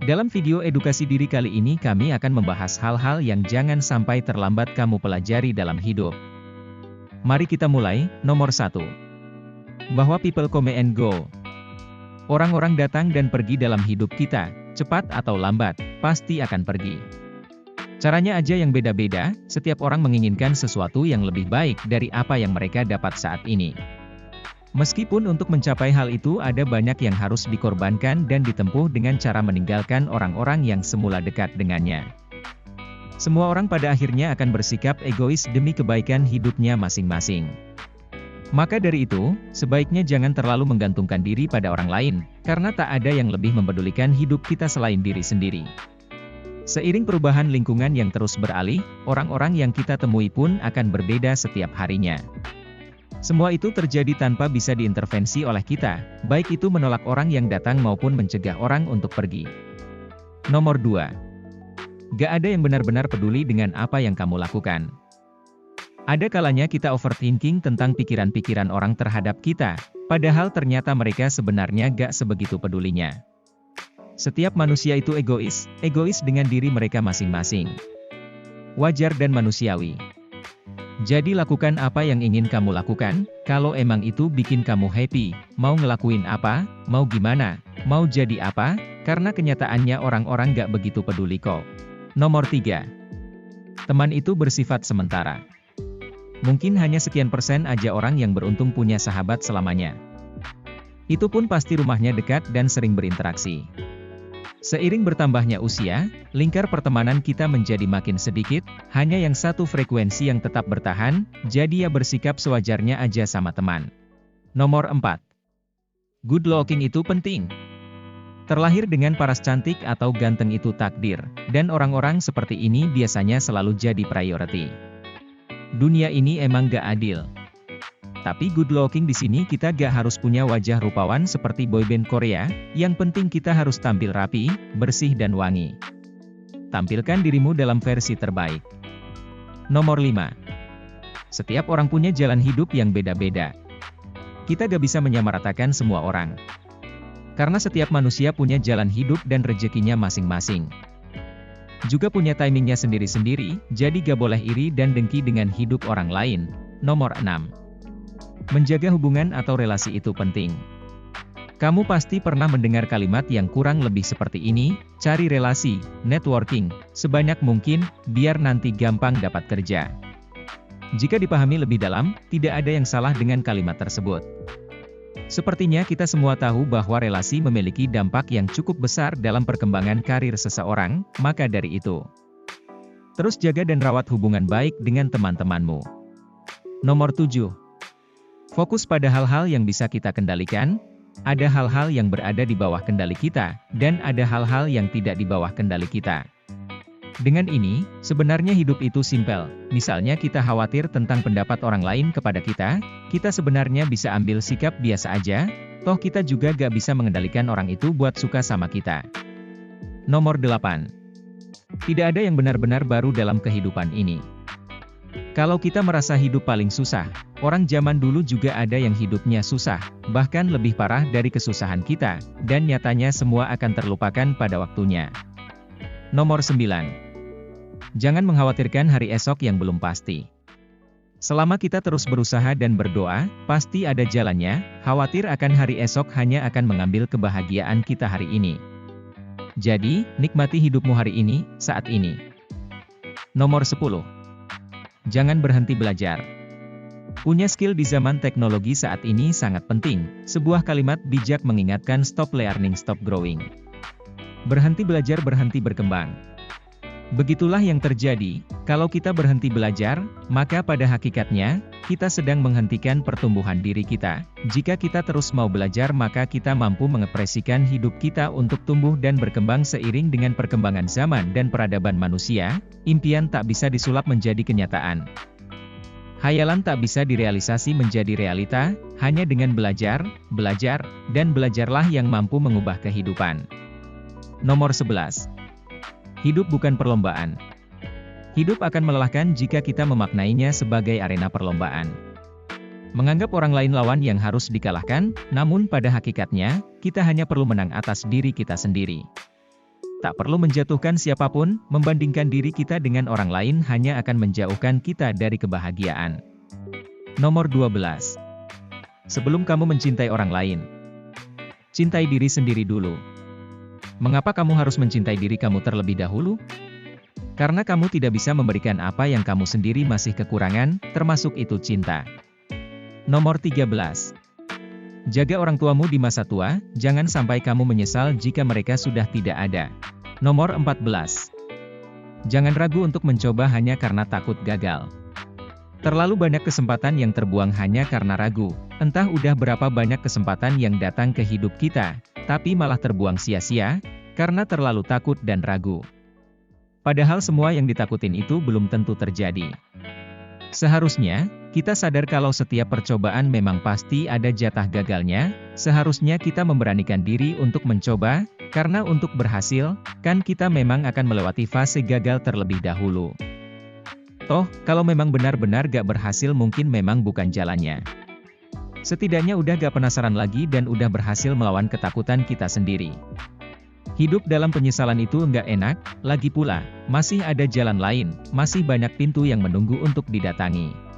Dalam video edukasi diri kali ini kami akan membahas hal-hal yang jangan sampai terlambat kamu pelajari dalam hidup. Mari kita mulai. Nomor 1. Bahwa people come and go. Orang-orang datang dan pergi dalam hidup kita, cepat atau lambat, pasti akan pergi. Caranya aja yang beda-beda, setiap orang menginginkan sesuatu yang lebih baik dari apa yang mereka dapat saat ini. Meskipun untuk mencapai hal itu ada banyak yang harus dikorbankan dan ditempuh dengan cara meninggalkan orang-orang yang semula dekat dengannya. Semua orang pada akhirnya akan bersikap egois demi kebaikan hidupnya masing-masing. Maka dari itu, sebaiknya jangan terlalu menggantungkan diri pada orang lain, karena tak ada yang lebih mempedulikan hidup kita selain diri sendiri. Seiring perubahan lingkungan yang terus beralih, orang-orang yang kita temui pun akan berbeda setiap harinya. Semua itu terjadi tanpa bisa diintervensi oleh kita, baik itu menolak orang yang datang maupun mencegah orang untuk pergi. Nomor 2. Gak ada yang benar-benar peduli dengan apa yang kamu lakukan. Ada kalanya kita overthinking tentang pikiran-pikiran orang terhadap kita, padahal ternyata mereka sebenarnya gak sebegitu pedulinya. Setiap manusia itu egois dengan diri mereka masing-masing. Wajar dan manusiawi. Jadi lakukan apa yang ingin kamu lakukan, kalau emang itu bikin kamu happy, mau ngelakuin apa, mau gimana, mau jadi apa, karena kenyataannya orang-orang gak begitu peduli kok. Nomor 3. Teman itu bersifat sementara. Mungkin hanya sekian persen aja orang yang beruntung punya sahabat selamanya. Itu pun pasti rumahnya dekat dan sering berinteraksi. Seiring bertambahnya usia, lingkar pertemanan kita menjadi makin sedikit, hanya yang satu frekuensi yang tetap bertahan, jadi ya bersikap sewajarnya aja sama teman. Nomor 4. Good looking itu penting. Terlahir dengan paras cantik atau ganteng itu takdir, dan orang-orang seperti ini biasanya selalu jadi priority. Dunia ini emang gak adil. Tapi good looking di sini kita gak harus punya wajah rupawan seperti boyband Korea, yang penting kita harus tampil rapi, bersih dan wangi. Tampilkan dirimu dalam versi terbaik. Nomor 5. Setiap orang punya jalan hidup yang beda-beda. Kita gak bisa menyamaratakan semua orang. Karena setiap manusia punya jalan hidup dan rezekinya masing-masing. Juga punya timingnya sendiri-sendiri, jadi gak boleh iri dan dengki dengan hidup orang lain. Nomor 6. Menjaga hubungan atau relasi itu penting. Kamu pasti pernah mendengar kalimat yang kurang lebih seperti ini, cari relasi, networking, sebanyak mungkin, biar nanti gampang dapat kerja. Jika dipahami lebih dalam, tidak ada yang salah dengan kalimat tersebut. Sepertinya kita semua tahu bahwa relasi memiliki dampak yang cukup besar dalam perkembangan karir seseorang, maka dari itu, terus jaga dan rawat hubungan baik dengan teman-temanmu. Nomor 7. Fokus pada hal-hal yang bisa kita kendalikan, ada hal-hal yang berada di bawah kendali kita, dan ada hal-hal yang tidak di bawah kendali kita. Dengan ini, sebenarnya hidup itu simpel, misalnya kita khawatir tentang pendapat orang lain kepada kita sebenarnya bisa ambil sikap biasa aja, toh kita juga gak bisa mengendalikan orang itu buat suka sama kita. Nomor 8. Tidak ada yang benar-benar baru dalam kehidupan ini. Kalau kita merasa hidup paling susah, orang zaman dulu juga ada yang hidupnya susah, bahkan lebih parah dari kesusahan kita, dan nyatanya semua akan terlupakan pada waktunya. Nomor 9. Jangan mengkhawatirkan hari esok yang belum pasti. Selama kita terus berusaha dan berdoa, pasti ada jalannya, khawatir akan hari esok hanya akan mengambil kebahagiaan kita hari ini. Jadi, nikmati hidupmu hari ini, saat ini. Nomor 10. Jangan berhenti belajar. Punya skill di zaman teknologi saat ini sangat penting, sebuah kalimat bijak mengingatkan stop learning, stop growing. Berhenti belajar, berhenti berkembang. Begitulah yang terjadi, kalau kita berhenti belajar, maka pada hakikatnya, kita sedang menghentikan pertumbuhan diri kita. Jika kita terus mau belajar maka kita mampu mengekspresikan hidup kita untuk tumbuh dan berkembang seiring dengan perkembangan zaman dan peradaban manusia, impian tak bisa disulap menjadi kenyataan. Hayalan tak bisa direalisasi menjadi realita, hanya dengan belajar, dan belajarlah yang mampu mengubah kehidupan. Nomor 11. Hidup bukan perlombaan. Hidup akan melelahkan jika kita memaknainya sebagai arena perlombaan. Menganggap orang lain lawan yang harus dikalahkan, namun pada hakikatnya, kita hanya perlu menang atas diri kita sendiri. Tak perlu menjatuhkan siapapun, membandingkan diri kita dengan orang lain hanya akan menjauhkan kita dari kebahagiaan. Nomor 12. Sebelum kamu mencintai orang lain, cintai diri sendiri dulu. Mengapa kamu harus mencintai diri kamu terlebih dahulu? Karena kamu tidak bisa memberikan apa yang kamu sendiri masih kekurangan, termasuk itu cinta. Nomor 13. Jaga orang tuamu di masa tua, jangan sampai kamu menyesal jika mereka sudah tidak ada. Nomor 14. Jangan ragu untuk mencoba hanya karena takut gagal. Terlalu banyak kesempatan yang terbuang hanya karena ragu. Entah udah berapa banyak kesempatan yang datang ke hidup kita, tapi malah terbuang sia-sia, karena terlalu takut dan ragu. Padahal semua yang ditakutin itu belum tentu terjadi. Seharusnya, kita sadar kalau setiap percobaan memang pasti ada jatah gagalnya, seharusnya kita memberanikan diri untuk mencoba, karena untuk berhasil, kan kita memang akan melewati fase gagal terlebih dahulu. Toh, kalau memang benar-benar gak berhasil mungkin memang bukan jalannya. Setidaknya udah gak penasaran lagi dan udah berhasil melawan ketakutan kita sendiri. Hidup dalam penyesalan itu nggak enak, lagi pula, masih ada jalan lain, masih banyak pintu yang menunggu untuk didatangi.